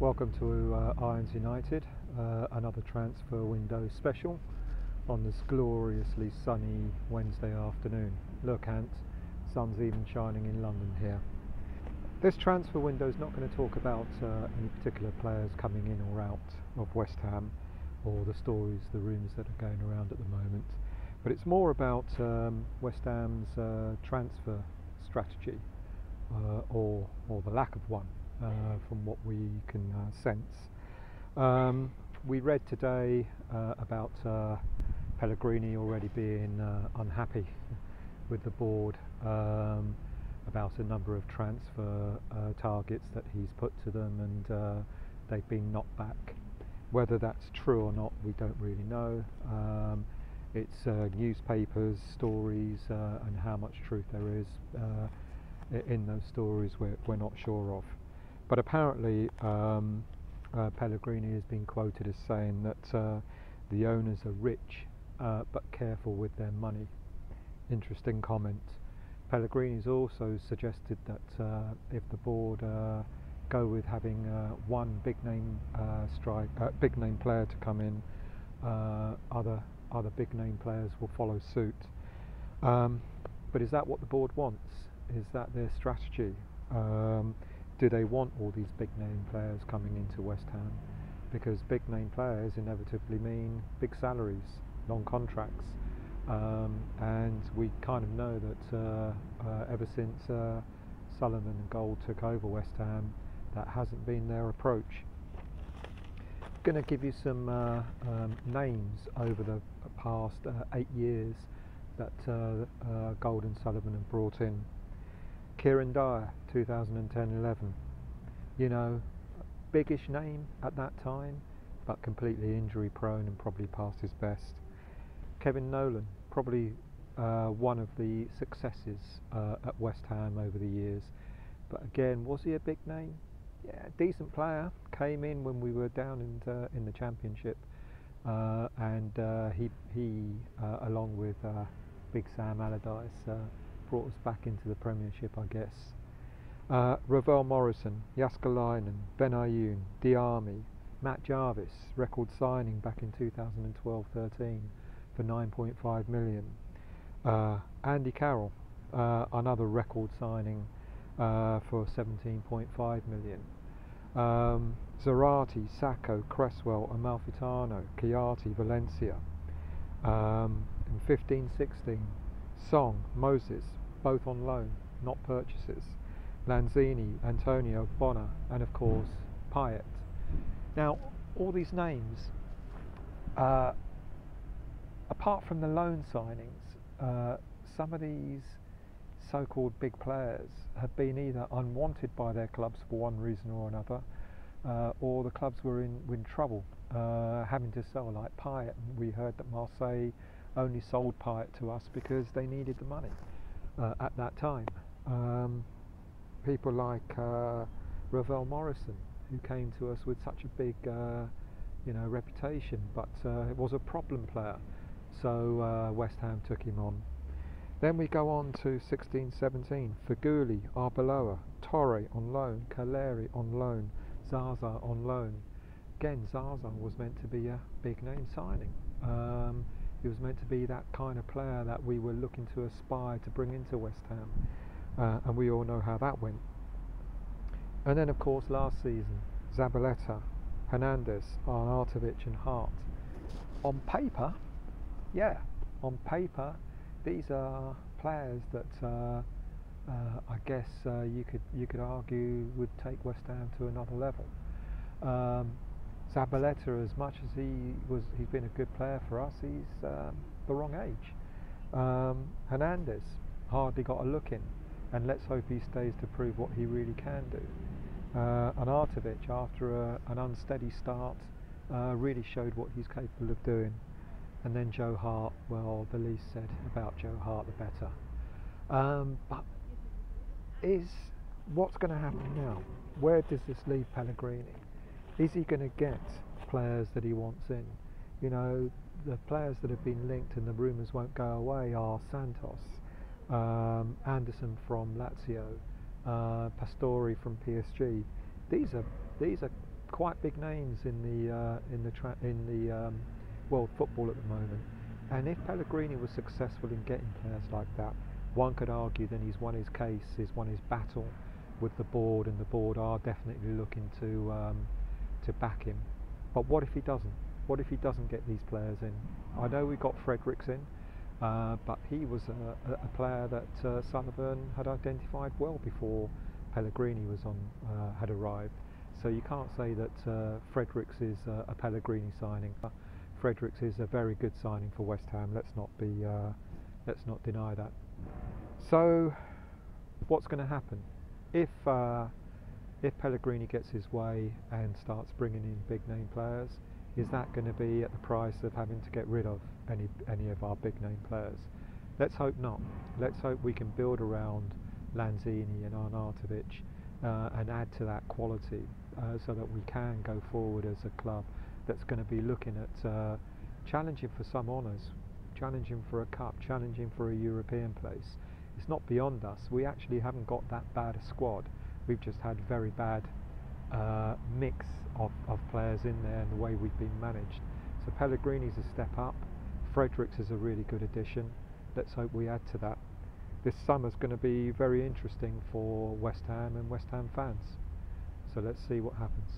Welcome to Irons United, another transfer window special on this gloriously sunny Wednesday afternoon. Look, Ant, sun's even shining in London here. This transfer window is not going to talk about any particular players coming in or out of West Ham, or the stories, the rumours that are going around at the moment, but it's more about West Ham's transfer strategy, or the lack of one. From what we can sense. We read today about Pellegrini already being unhappy with the board about a number of transfer targets that he's put to them, and they've been knocked back. Whether that's true or not, we don't really know. It's newspapers, stories, and how much truth there is in those stories we're not sure of. But apparently Pellegrini has been quoted as saying that the owners are rich but careful with their money. Interesting comment. Pellegrini's also suggested that if the board go with having one big name big name player to come in, other big name players will follow suit. But is that what the board wants? Is that their strategy? Do they want all these big name players coming into West Ham? Because big name players inevitably mean big salaries, long contracts, and we kind of know that ever since Sullivan and Gold took over West Ham, that hasn't been their approach. I'm going to give you some names over the past 8 years that Gold and Sullivan have brought in. Kieran Dyer, 2010-11, you know, biggish name at that time, but completely injury prone and probably past his best. Kevin Nolan, probably one of the successes at West Ham over the years, but again, was he a big name? Yeah, decent player, came in when we were down in the Championship, and he along with Big Sam Allardyce, brought us back into the Premiership, I guess. Ravel Morrison, Jaskalainen, Ben Ayoun, Diarmi, Matt Jarvis, record signing back in 2012-13 for 9.5 million. Andy Carroll, another record signing for 17.5 million. Zarate, Sacco, Cresswell, Amalfitano, Chiati, Valencia. In 15-16, Song, Moses, both on loan, not purchases. Lanzini, Antonio, Bonner, and of course Payet. Now, all these names, apart from the loan signings, some of these so-called big players have been either unwanted by their clubs for one reason or another, or the clubs were in trouble, having to sell, like Payet. We heard that Marseille only sold Payet to us because they needed the money at that time. People like Ravel Morrison, who came to us with such a big reputation, but it was a problem player, so West Ham took him on. Then we go on to 16-17, Feghouli, Arbeloa, Torre on loan, Caleri on loan, Zaza on loan. Again, Zaza was meant to be a big name signing. He was meant to be that kind of player that we were looking to aspire to bring into West Ham, and we all know how that went. And then of course last season, Zabaleta, Hernandez, Arnautovic and Hart. On paper, these are players that I guess you could argue would take West Ham to another level. Zabaleta, as much as he's been a good player for us, he's the wrong age. Hernandez hardly got a look in, and let's hope he stays to prove what he really can do. Arnautovic, after an unsteady start, really showed what he's capable of doing. And then Joe Hart, well, the least said about Joe Hart the better. But what's going to happen now? Where does this leave Pellegrini? Is he going to get players that he wants in? You know, the players that have been linked and the rumours won't go away are Santos, Anderson from Lazio, Pastore from PSG. These are quite big names in the world football at the moment. And if Pellegrini was successful in getting players like that, one could argue then he's won his case, he's won his battle with the board, and the board are definitely looking to back him. But what if he doesn't? What if he doesn't get these players in? I know we got Fredericks in, but he was a player that Sullivan had identified well before Pellegrini had arrived. So you can't say that Fredericks is a Pellegrini signing. Fredericks is a very good signing for West Ham. Let's not deny that. So what's going to happen if Pellegrini gets his way and starts bringing in big name players? Is that going to be at the price of having to get rid of any of our big name players? Let's hope not. Let's hope we can build around Lanzini and Arnautovic and add to that quality so that we can go forward as a club that's going to be looking at challenging for some honours, challenging for a cup, challenging for a European place. It's not beyond us. We actually haven't got that bad a squad. We've just had very bad mix of players in there and the way we've been managed. So Pellegrini's a step up. Fredericks is a really good addition. Let's hope we add to that. This summer's going to be very interesting for West Ham and West Ham fans. So let's see what happens.